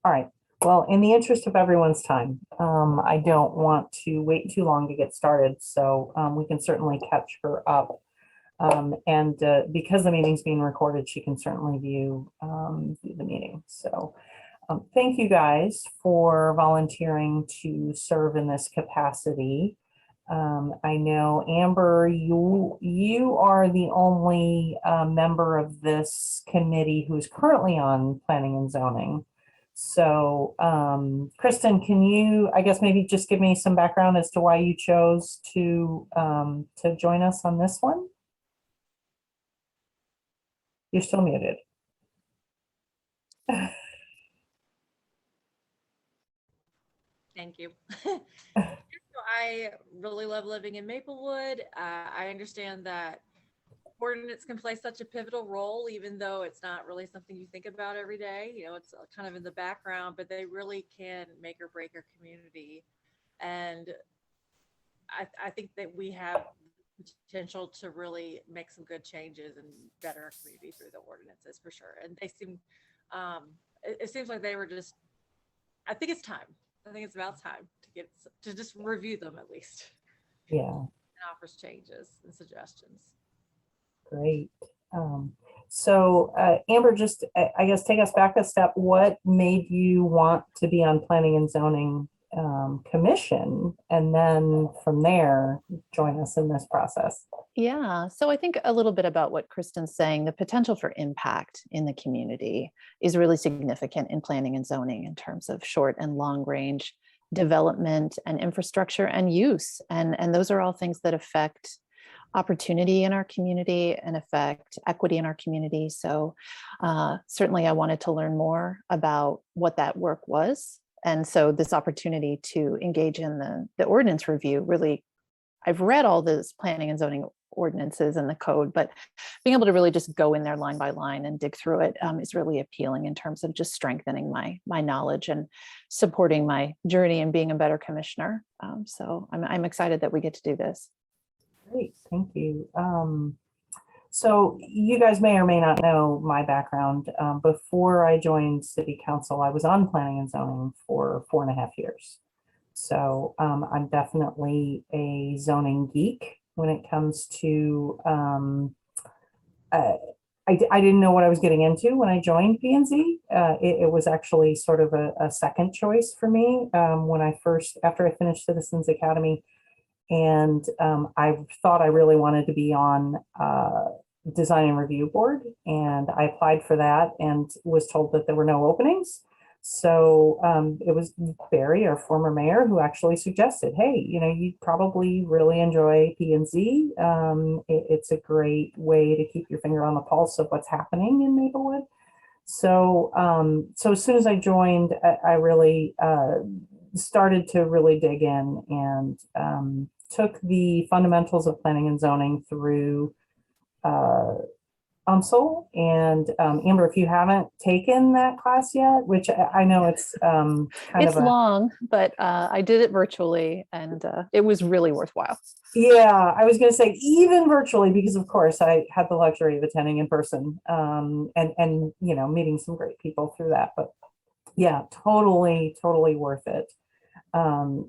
All right. Well, in the interest of everyone's time, I don't want to wait too long to get started, so we can certainly catch her up. And because the meeting's being recorded, she can certainly view the meeting. So thank you guys for volunteering to serve in this capacity. I know, Amber, you are the only member of this committee who's currently on planning and zoning. So, Kristen, can you, I guess, maybe just give me some background as to why you chose to join us on this one? You're still muted. Thank you. I really love living in Maplewood. I understand that ordinance can play such a pivotal role, even though it's not really something you think about every day. You know, it's kind of in the background, but they really can make or break our community. And I think that we have potential to really make some good changes and better our community through the ordinances for sure. And they seem, it seems like they were just, I think it's time. I think it's about time to just review them at least. Yeah. And offers changes and suggestions. Great. So Amber, just, I guess, take us back a step. What made you want to be on Planning and Zoning Commission, and then from there join us in this process? Yeah, so I think a little bit about what Kristen's saying. The potential for impact in the community is really significant in planning and zoning in terms of short and long range development and infrastructure and use. And those are all things that affect opportunity in our community and affect equity in our community. So certainly I wanted to learn more about what that work was. And so this opportunity to engage in the ordinance review, really, I've read all this planning and zoning ordinances and the code, but being able to really just go in there line by line and dig through it is really appealing in terms of just strengthening my knowledge and supporting my journey and being a better commissioner. So I'm excited that we get to do this. Great, thank you. So you guys may or may not know my background. Before I joined City Council, I was on planning and zoning for 4.5 years. So I'm definitely a zoning geek when it comes to, I didn't know what I was getting into when I joined P&Z. It was actually sort of a second choice for me when after I finished Citizens Academy. And I thought I really wanted to be on design and review board, and I applied for that and was told that there were no openings. So it was Barry, our former mayor, who actually suggested, hey, you probably really enjoy P&Z. It's a great way to keep your finger on the pulse of what's happening in Maplewood. So so as soon as I joined, I really started to really dig in and took the fundamentals of planning and zoning through UMSL. And Amber, if you haven't taken that class yet, which I know it's it's long, but I did it virtually, and it was really worthwhile. Yeah, I was going to say even virtually, because of course I had the luxury of attending in person and meeting some great people through that. But yeah, totally worth it.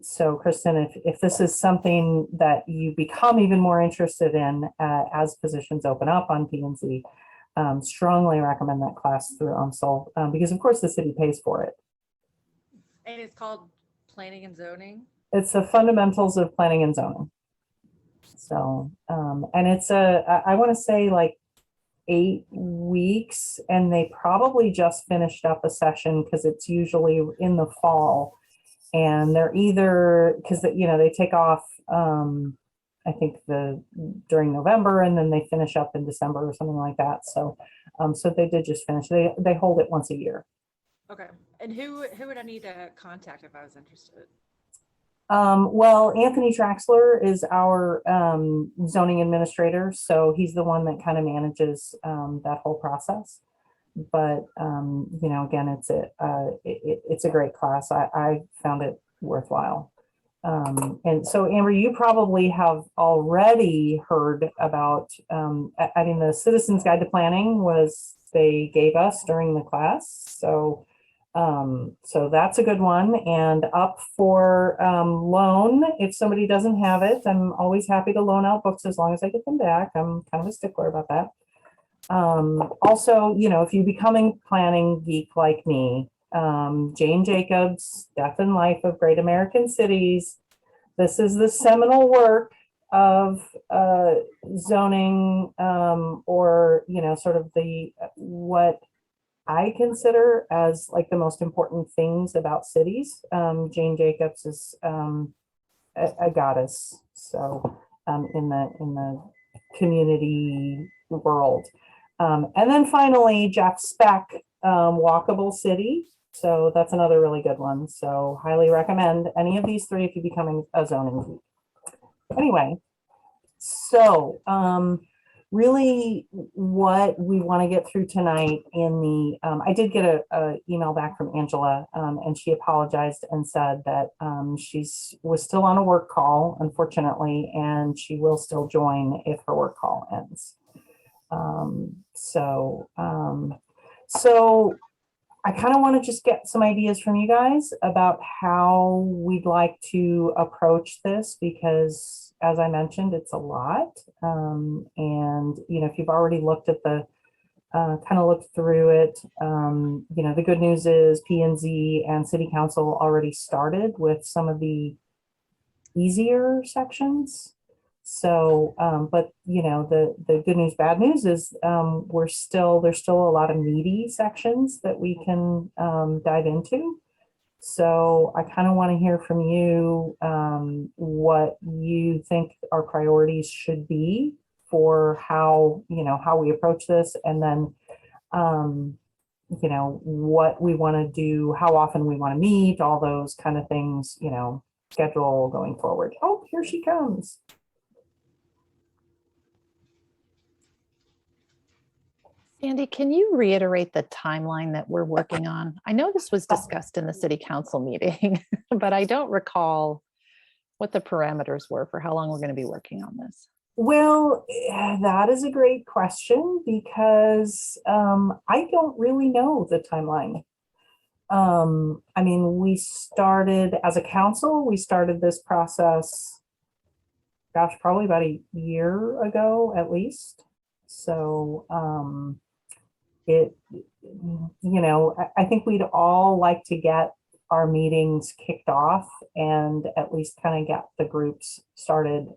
So Kristen, if this is something that you become even more interested in as positions open up on P&Z, strongly recommend that class through UMSL because of course the city pays for it. And it's called Planning and Zoning? It's the fundamentals of planning and zoning. So, and it's I want to say like 8 weeks, and they probably just finished up a session because it's usually in the fall. And they're either, because they take off, I think during November, and then they finish up in December or something like that. So, so they did just finish. They hold it once a year. Okay. And who would I need to contact if I was interested? Well, Anthony Traxler is our zoning administrator, so he's the one that kind of manages that whole process. But again, it's a great class. I found it worthwhile. And so Amber, you probably have already heard about, the Citizens Guide to Planning they gave us during the class. So So that's a good one. And up for loan, if somebody doesn't have it, I'm always happy to loan out books as long as I get them back. I'm kind of a stickler about that. Also, if you becoming planning geek like me, Jane Jacobs, Death and Life of Great American Cities. This is the seminal work of zoning, or sort of what I consider as like the most important things about cities. Jane Jacobs is a goddess, so in the community world. And then finally, Jeff Speck, Walkable City. So that's another really good one. So highly recommend any of these three if you're becoming a zoning geek. Anyway, so really what we want to get through tonight in the, I did get a email back from Angela, and she apologized and said that was still on a work call, unfortunately, and she will still join if her work call ends. So I kind of want to just get some ideas from you guys about how we'd like to approach this, because as I mentioned, it's a lot. And, if you've already looked at kind of looked through it, the good news is P&Z and City Council already started with some of the easier sections. So, but the good news, bad news is there's still a lot of meaty sections that we can dive into. So I kind of want to hear from you what you think our priorities should be for how we approach this, and then what we want to do, how often we want to meet, all those kind of things, schedule going forward. Oh, here she comes. Sandy, can you reiterate the timeline that we're working on? I know this was discussed in the city council meeting, but I don't recall what the parameters were for how long we're going to be working on this. Well, that is a great question, because I don't really know the timeline. I mean, we started as a council, we started this process, gosh, probably about a year ago at least. So I think we'd all like to get our meetings kicked off and at least kind of get the groups started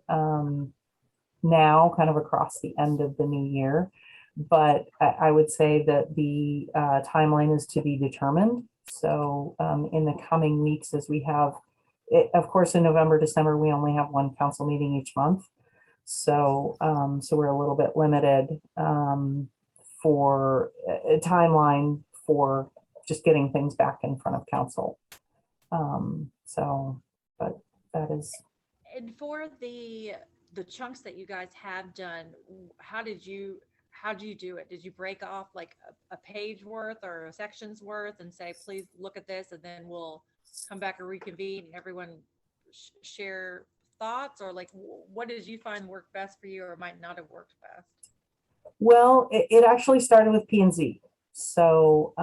now, kind of across the end of the new year. But I would say that the timeline is to be determined. So in the coming weeks, as we have, of course, in November, December, we only have one council meeting each month. So we're a little bit limited for a timeline for just getting things back in front of council. But that is. And for the chunks that you guys have done, how did you do it? Did you break off like a page worth or a section's worth and say, please look at this, and then we'll come back and reconvene and everyone share thoughts? Or like, what did you find worked best for you, or might not have worked best? Well, it actually started with P&Z. So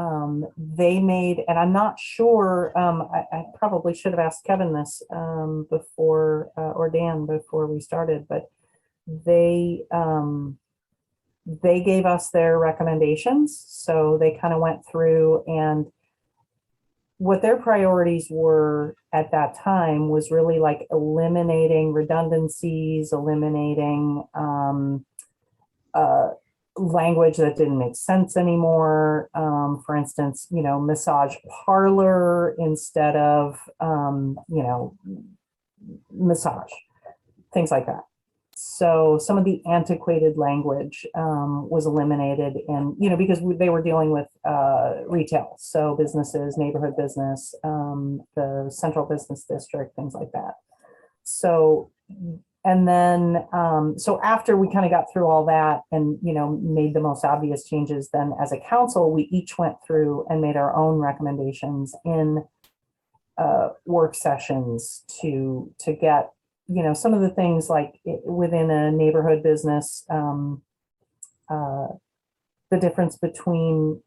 they made, and I'm not sure, I probably should have asked Kevin this before, or Dan before we started, but they gave us their recommendations. So they kind of went through, and what their priorities were at that time was really like eliminating redundancies, eliminating language that didn't make sense anymore. For instance, massage parlor instead of, massage, things like that. So some of the antiquated language was eliminated, and because they were dealing with retail, so businesses, neighborhood business, the central business district, things like that. So, and then so after we kind of got through all that and made the most obvious changes, then as a council we each went through and made our own recommendations in work sessions to get some of the things like within a neighborhood business, the difference between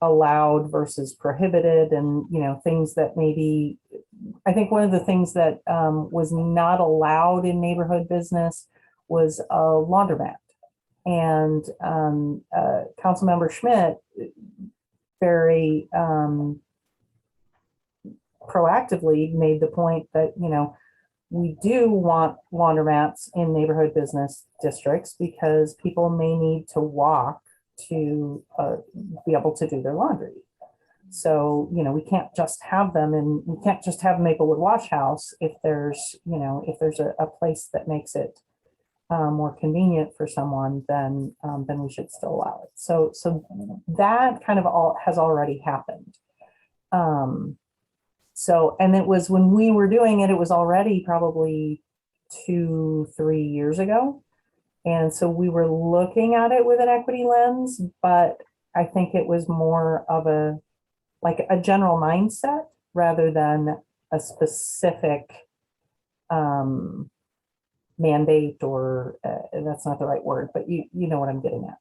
allowed versus prohibited, and things that maybe, I think one of the things that was not allowed in neighborhood business was a laundromat. And Councilmember Schmidt very proactively made the point that, we do want laundromats in neighborhood business districts because people may need to walk to be able to do their laundry. So, we can't just have them, and we can't just have Maplewood Wash House if there's, if there's a place that makes it more convenient for someone, then we should still allow it. So that kind of has already happened. So, and it was when we were doing it, it was already probably 2-3 years ago. And so we were looking at it with an equity lens, but I think it was more of a general mindset rather than a specific mandate, or that's not the right word, but you know what I'm getting at.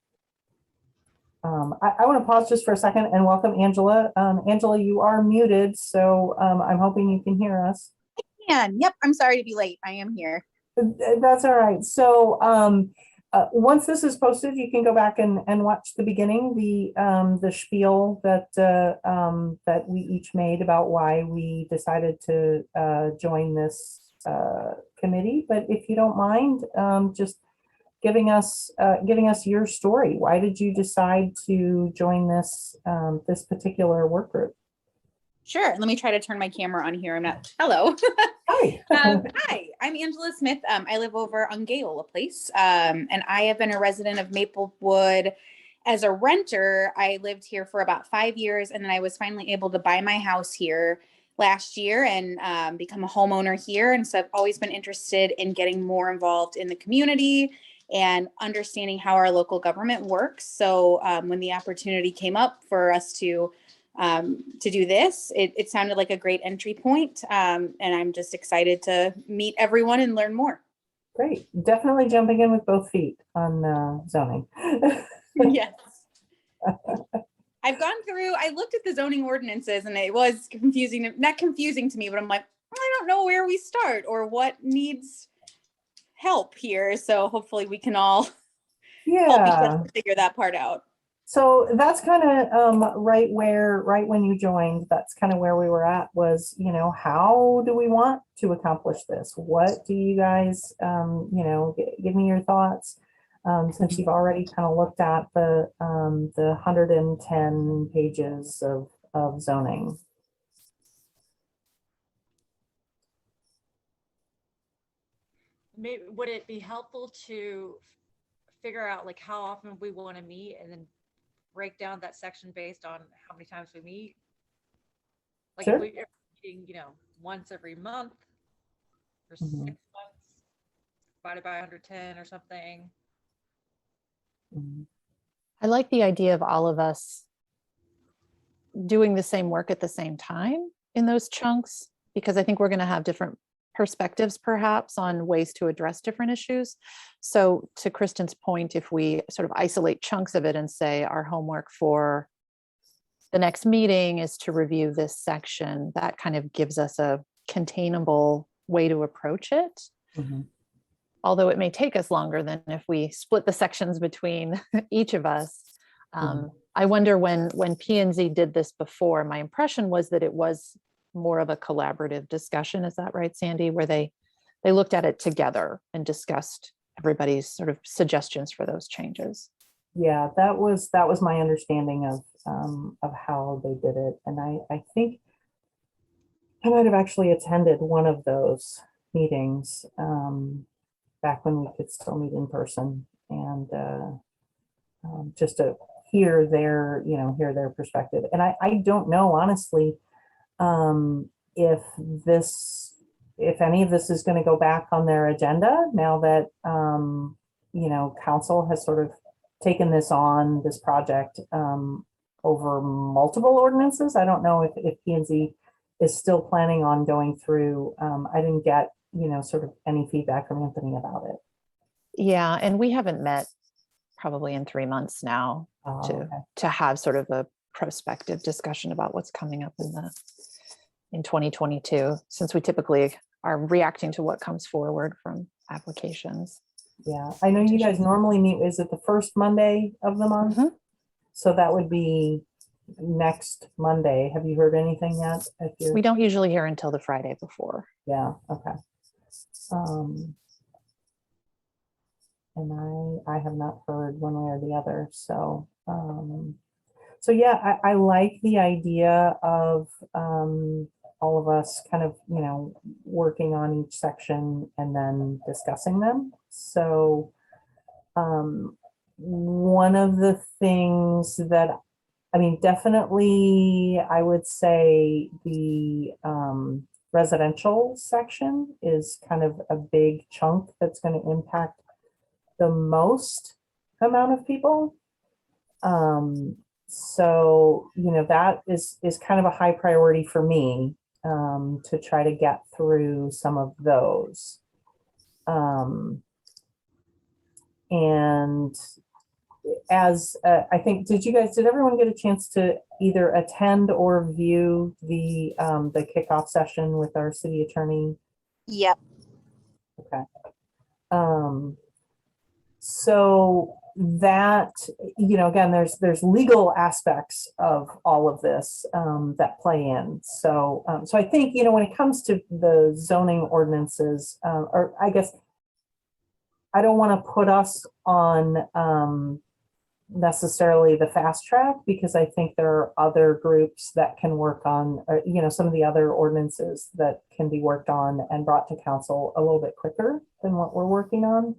I want to pause just for a second and welcome Angela. Angela, you are muted, so I'm hoping you can hear us. Yep, I'm sorry to be late. I am here. That's all right. So once this is posted, you can go back and watch the beginning, the spiel that that we each made about why we decided to join this committee. But if you don't mind, just giving us your story. Why did you decide to join this this particular work group? Sure. Let me try to turn my camera on here. I'm not. Hello. Hi. Hi. I'm Angela Smith. I live over on Gaola Place, and I have been a resident of Maplewood as a renter. I lived here for about 5 years, and then I was finally able to buy my house here last year and become a homeowner here. And so I've always been interested in getting more involved in the community and understanding how our local government works. So when the opportunity came up for us to do this, it sounded like a great entry point. And I'm just excited to meet everyone and learn more. Great. Definitely jumping in with both feet on zoning. Yes. I've gone through, I looked at the zoning ordinances and it was confusing, not confusing to me, but I'm like, I don't know where we start or what needs help here. So hopefully we can all help each other figure that part out. So that's kind of right when you joined, that's kind of where we were at was, how do we want to accomplish this? What do you guys, give me your thoughts, since you've already kind of looked at the 110 pages of zoning. Maybe, would it be helpful to figure out like how often we want to meet and then break down that section based on how many times we meet? Like Sure. if we're meeting, once every month for 6 months, divided by 110 or something. I like the idea of all of us doing the same work at the same time in those chunks, because I think we're going to have different perspectives perhaps on ways to address different issues. So to Kristen's point, if we sort of isolate chunks of it and say our homework for the next meeting is to review this section, that kind of gives us a containable way to approach it. Although it may take us longer than if we split the sections between each of us. I wonder when P&Z did this before, my impression was that it was more of a collaborative discussion. Is that right, Sandy? Where they looked at it together and discussed everybody's sort of suggestions for those changes. Yeah, that was my understanding of how they did it. And I think I might have actually attended one of those meetings back when we could still meet in person, and just to hear their perspective. And I don't know, honestly, if any of this is going to go back on their agenda now that council has sort of taken this project over multiple ordinances. I don't know if P&Z is still planning on going through. I didn't get sort of any feedback from Anthony about it. Yeah, and we haven't met probably in 3 months now to have sort of a prospective discussion about what's coming up in 2022, since we typically are reacting to what comes forward from applications. Yeah, I know you guys normally meet, is it the first Monday of the month? Mhm. So that would be next Monday. Have you heard anything yet? If you're, We don't usually hear until the Friday before. yeah, okay. And I have not heard one way or the other. So, so yeah, I like the idea of all of us kind of, you know, working on each section and then discussing them. So one of the things that, I mean, definitely, I would say the residential section is kind of a big chunk that's going to impact the most amount of people. So, you know, that is kind of a high priority for me to try to get through some of those. And as I think, did everyone get a chance to either attend or view the kickoff session with our city attorney? Yep. Okay. So that, you know, again, there's legal aspects of all of this that play in. So, so I think, you know, when it comes to the zoning ordinances, or I guess I don't want to put us on necessarily the fast track, because I think there are other groups that can work on, you know, some of the other ordinances that can be worked on and brought to council a little bit quicker than what we're working on.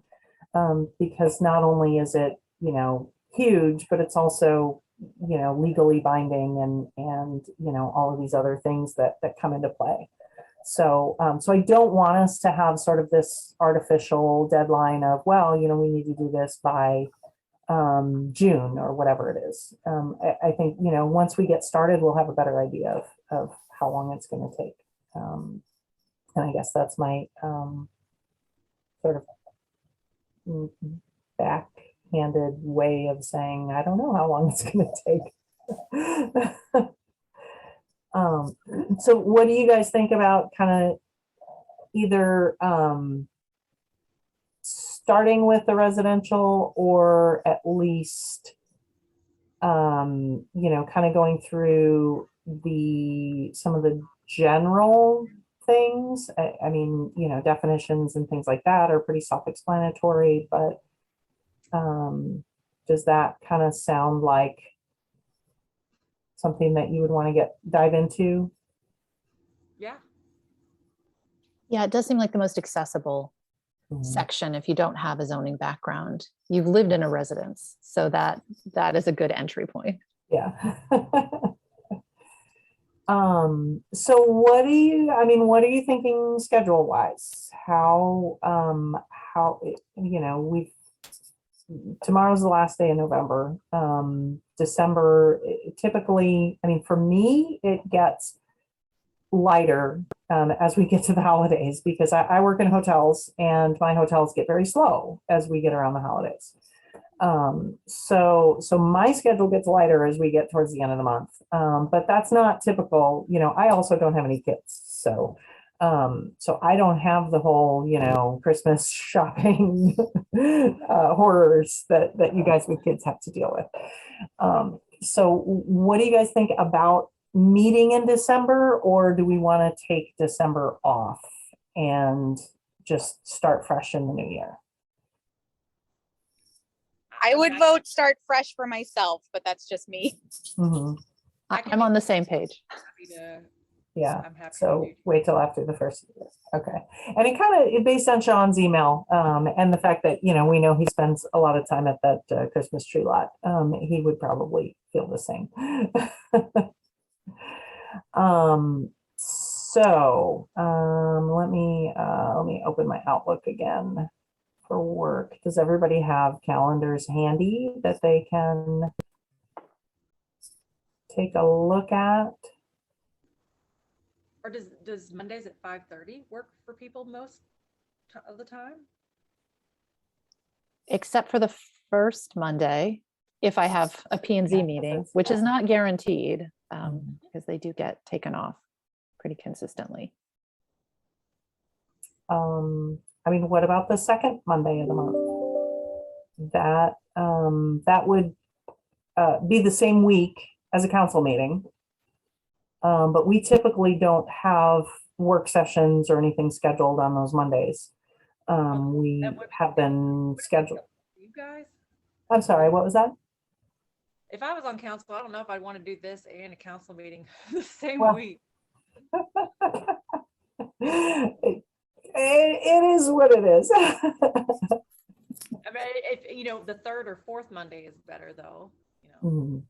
Because not only is it, you know, huge, but it's also, you know, legally binding and, you know, all of these other things that come into play. So, so I don't want us to have sort of this artificial deadline of, well, you know, we need to do this by June or whatever it is. I think, you know, once we get started, we'll have a better idea of how long it's going to take. And I guess that's my sort of backhanded way of saying, I don't know how long it's going to take. So what do you guys think about kind of either starting with the residential, or at least, you know, kind of going through some of the general things? I mean, you know, definitions and things like that are pretty self-explanatory, but does that kind of sound like something that you would want to dive into? Yeah. Yeah, it does seem like the most accessible section if you don't have a zoning background. You've lived in a residence, so that is a good entry point. Yeah. So what are you thinking schedule wise? How, you know, tomorrow's the last day of November. December, typically, I mean, for me, it gets lighter as we get to the holidays, because I work in hotels and my hotels get very slow as we get around the holidays. So my schedule gets lighter as we get towards the end of the month. But that's not typical. You know, I also don't have any kids. So I don't have the whole, you know, Christmas shopping horrors that you guys with kids have to deal with. So what do you guys think about meeting in December, or do we want to take December off and just start fresh in the new year? I would vote start fresh for myself, but that's just me. Mm-hmm. I'm on the same page. Yeah. I'm happy. So wait till after the first year. Okay. And it kind of based on Sean's email and the fact that, you know, we know he spends a lot of time at that Christmas tree lot. He would probably feel the same. Let me open my Outlook again for work. Does everybody have calendars handy that they can take a look at? Or does Mondays at 5:30 work for people most of the time? Except for the first Monday, if I have a P and Z Yeah, meeting, that's- which is not guaranteed, Mhm. because they do get taken off pretty consistently. I mean, what about the second Monday of the month? That would be the same week as a council meeting. But we typically don't have work sessions or anything scheduled on those Mondays. We That would- have been scheduled. You guys, I'm sorry, what was that? if I was on council, I don't know if I'd want to do this and a council meeting the same Well, week. It is what it is. I mean, if, you know, the third or fourth Monday is better though, you know. Mhm.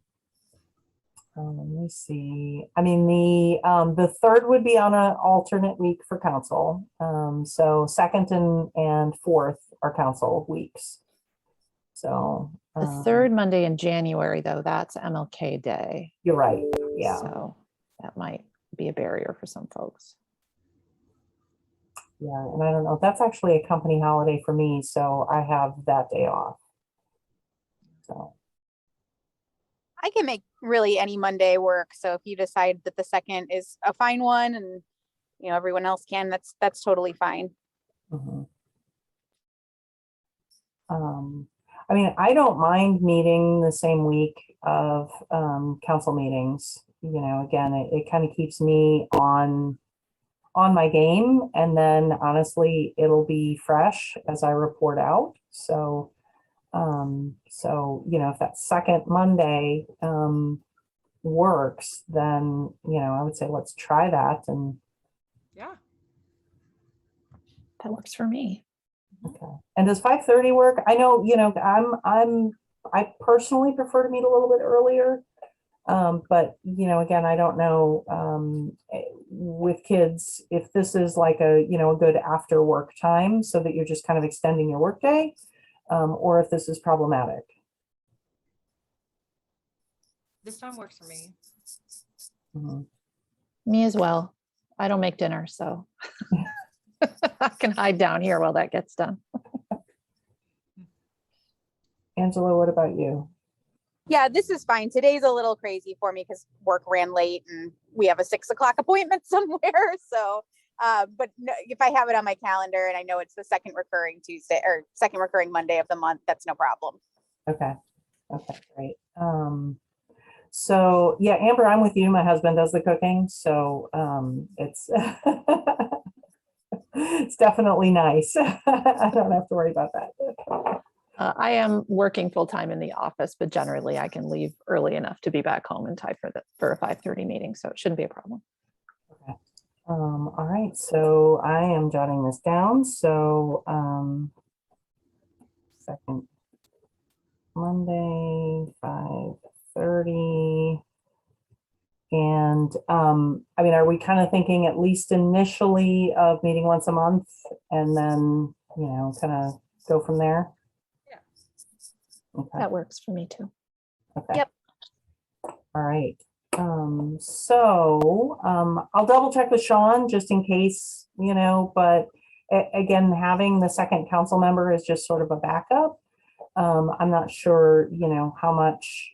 Let me see. I mean, the third would be on an alternate week for council. So second and fourth are council weeks. So The third Monday in January, though, that's MLK Day. you're right. Yeah. So that might be a barrier for some folks. Yeah. And I don't know. That's actually a company holiday for me. So I have that day off. So I can make really any Monday work. So if you decide that the second is a fine one and everyone else can, that's totally fine. mhm. I mean, I don't mind meeting the same week of council meetings. Again, it kind of keeps me on my game, and then honestly, it'll be fresh as I report out. So, if that second Monday works, then I would say let's try that. And Yeah. That works for me. okay. And does 5:30 work? I know, I personally prefer to meet a little bit earlier. But again, I don't know, with kids, if this is like a good after work time so that you're just kind of extending your workday, or if this is problematic. This time works for me. Mhm. Me as well. I don't make dinner, so I can hide down here while that gets done. Angela, what about you? Yeah, this is fine. Today's a little crazy for me because work ran late and we have a 6 o'clock appointment somewhere. So, but no, if I have it on my calendar and I know it's the second recurring Tuesday or second recurring Monday of the month, that's no problem. Okay. Okay, great. So yeah, Amber, I'm with you. My husband does the cooking, so it's it's definitely nice. I don't have to worry about that. I am working full time in the office, but generally I can leave early enough to be back home in time for a 5:30 meeting, so it shouldn't be a problem. Okay. All right, so I am jotting this down. So second Monday, 5:30. And I mean, are we kind of thinking at least initially of meeting once a month and then, kind of go from there? Yeah. Okay. That works for me too. Okay. Yep. All right. So I'll double check with Sean just in case, but again, having the second council member is just sort of a backup. I'm not sure, how much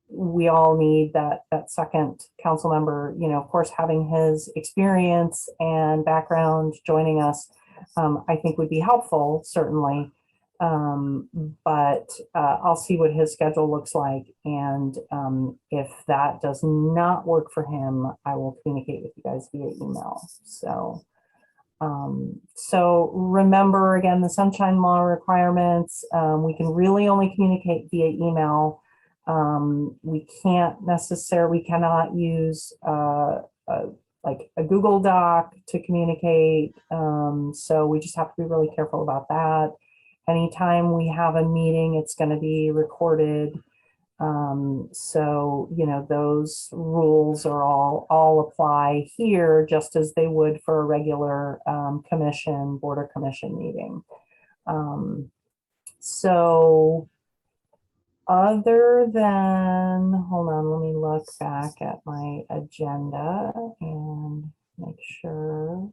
we all need that second council member, of course, having his experience and background joining us, I think would be helpful, certainly. But I'll see what his schedule looks like. And if that does not work for him, I will communicate with you guys via email. So remember, again, the sunshine law requirements, we can really only communicate via email. We cannot use like a Google Doc to communicate. So we just have to be really careful about that. Anytime we have a meeting, it's going to be recorded. So, those rules are all apply here just as they would for a regular board or commission meeting. So other than, hold on, let me look back at my agenda and make sure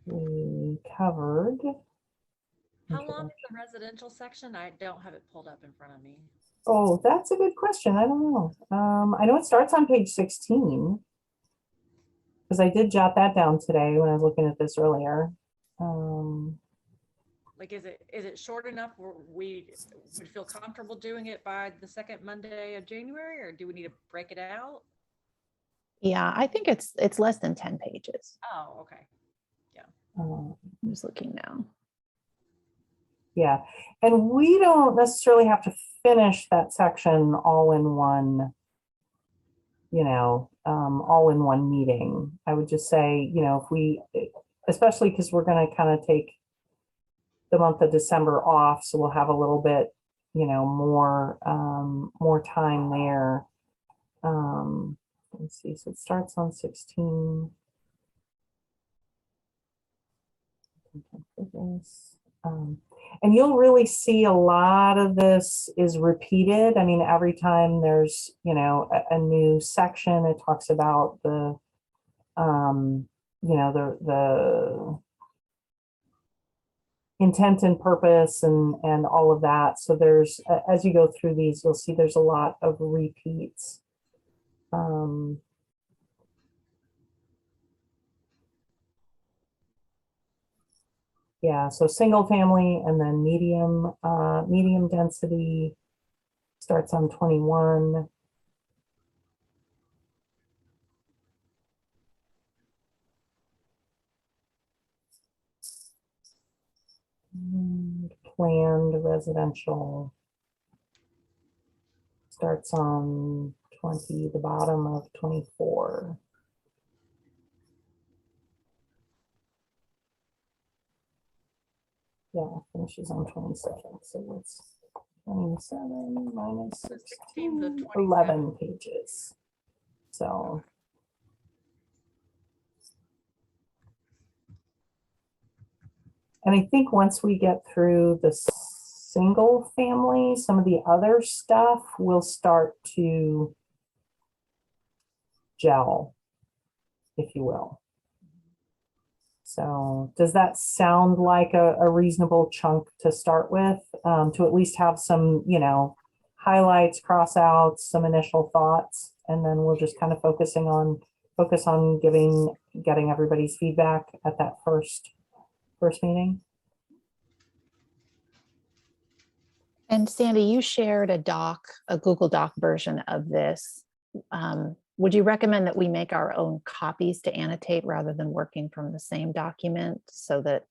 we covered How long is the residential section? I don't have it pulled up in front of me. Oh, that's a good question. I don't know. I know it starts on page 16. Because I did jot that down today when I was looking at this earlier. Like, is it short enough where we would feel comfortable doing it by the second Monday of January, or do we need to break it out? Yeah, I think it's less than 10 pages. Oh, okay. I'm I'm just looking now. Yeah, and we don't necessarily have to finish that section all in one, all in one meeting. I would just say, if we, especially because we're going to kind of take the month of December off, so we'll have a little bit, more time there. Let's see, so it starts on 16. And you'll really see a lot of this is repeated. I mean, every time there's, a new section, it talks about the intent and purpose and all of that. So there's, as you go through these, you'll see there's a lot of repeats. Yeah, so single family and then medium density starts on 21. Planned residential starts on 20, the bottom of 24. Yeah, finishes on 27. So it's 27 minus 16, 11 pages. So. And I think once we get through the single family, some of the other stuff will start to gel, if you will. So does that sound like a reasonable chunk to start with, to at least have some, highlights, cross outs, some initial thoughts, and then we'll just kind of focus on getting everybody's feedback at that first meeting? And Sandy, you shared a Google Doc version of this. Would you recommend that we make our own copies to annotate rather than working from the same document so that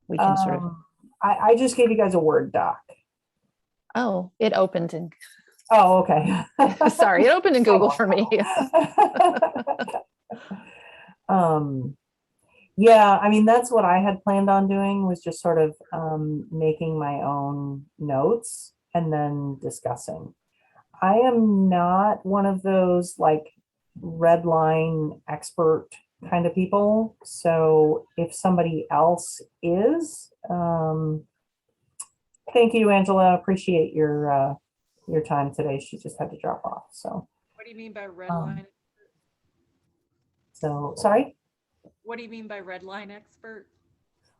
we can sort of... I just gave you guys a Word doc. Oh, it opened in... Oh, okay. Sorry, it opened in Google for me. Yeah, I mean, that's what I had planned on doing, was just sort of making my own notes and then discussing. I am not one of those like red line expert kind of people. So if somebody else is, thank you, Angela. Appreciate your time today. She just had to drop off. So What do you mean by red line? So sorry. What do you mean by red line expert?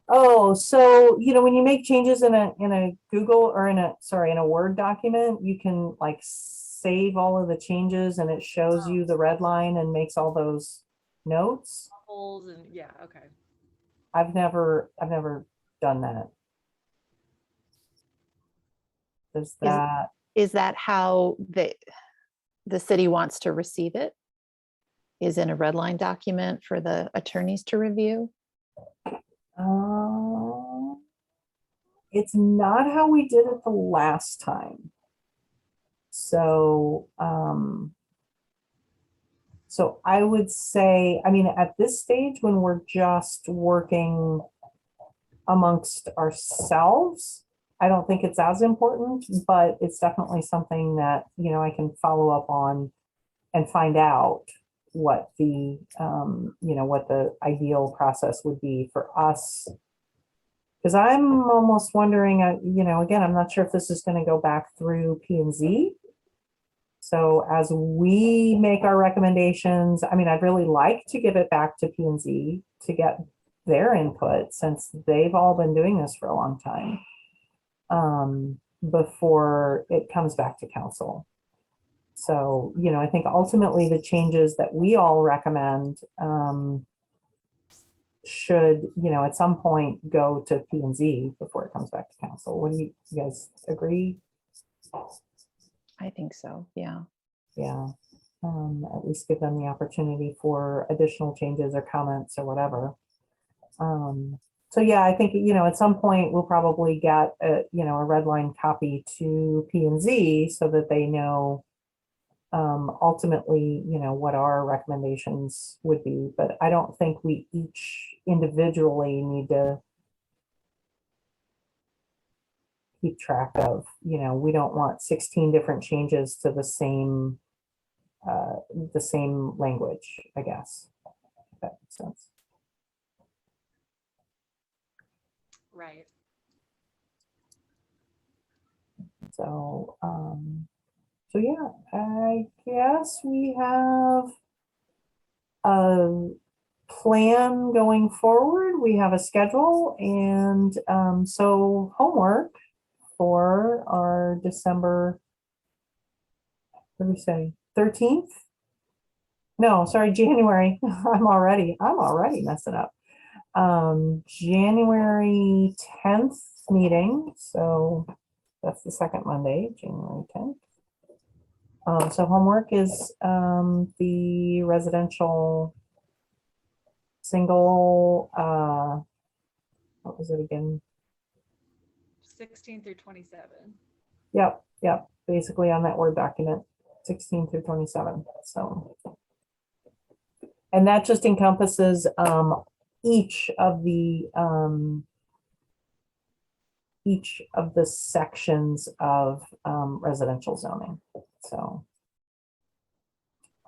Oh, so when you make changes in a Google or in a Word document, you can like save all of the changes and it shows you the red line and makes all those notes. And yeah, okay. I've never done that. Is that how the city wants to receive it? Is in a red line document for the attorneys to review? It's not how we did it the last time. So, so I would say, I mean, at this stage when we're just working amongst ourselves, I don't think it's as important, but it's definitely something that, I can follow up on and find out what the, what the ideal process would be for us. Because I'm almost wondering, again, I'm not sure if this is going to go back through P&Z. So as we make our recommendations, I mean, I'd really like to give it back to P&Z to get their input, since they've all been doing this for a long time, before it comes back to council. So, I think ultimately the changes that we all recommend should, at some point go to P and Z before it comes back to council. What do you guys agree? I think so. Yeah. Yeah. At least give them the opportunity for additional changes or comments or whatever. So yeah, I think, at some point we'll probably get a red line copy to P and Z so that they know ultimately, what our recommendations would be. But I don't think we each individually need to keep track of, we don't want 16 different changes to the same language, I guess, if that makes sense. Right. So, yeah, I guess we have a plan going forward. We have a schedule, and so homework for our December, what do we say, 13th? No, sorry, January. I'm already messing up. January 10th meeting. So that's the second Monday, January 10th. So homework is the residential single, what was it again? 16 through 27. Yep, basically on that Word document, 16 through 27. So, and that just encompasses each of the sections of residential zoning. So,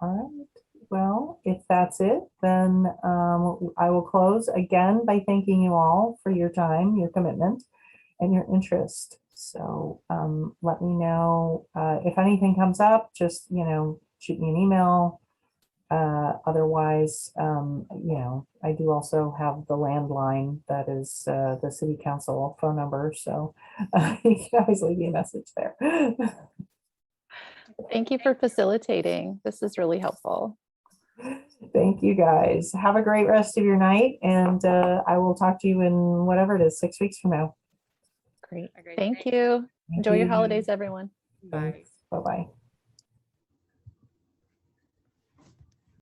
all right. Well, if that's it, then I will close again by thanking you all for your time, your commitment, and your interest. So let me know if anything comes up, just, shoot me an email. Otherwise, I do also have the landline that is the city council phone number. So you can always leave me a message there. Thank you for facilitating. This is really helpful. Thank you guys. Have a great rest of your night. And I will talk to you in whatever it is, 6 weeks from now. Great. A great Thank day. you. Thank Enjoy your you. holidays, everyone. Bye. Bye-bye.